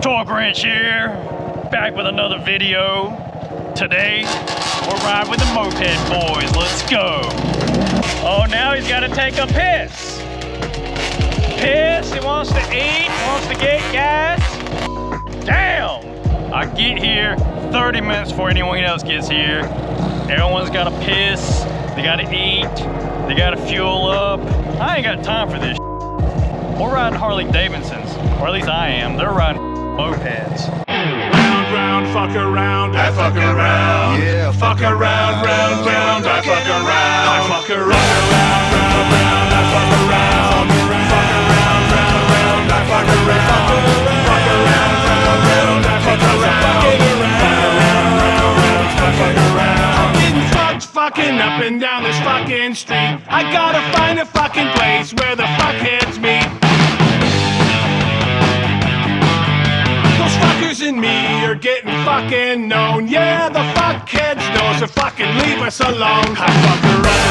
Torque Wrench here, back with another video. Today, we're riding with the Moped boys. Let's go. Oh, now he's got to take a piss. He wants to eat, wants to get gas. Damn! I get here 30 minutes before anyone else gets here. Everyone's got to piss, they got to eat, they got to fuel up. I ain't got time for this. We're riding Harley Davidsons, or at least I am. They're riding mopeds. Round, round, fuck around, I fuck around. Yeah, fuck around, round, round, I fuck around. I fuck around, round, round, round, I fuck around. Fuck around, round, round, I fuck around. Fuck around, round, round, I fuck around. I'm getting fucked fucking up and down this fucking street. I gotta find a fucking place where the fuckheads meet. And me are getting fucking known. Yeah, the fuckheads know, so fucking leave us alone. I fuck around.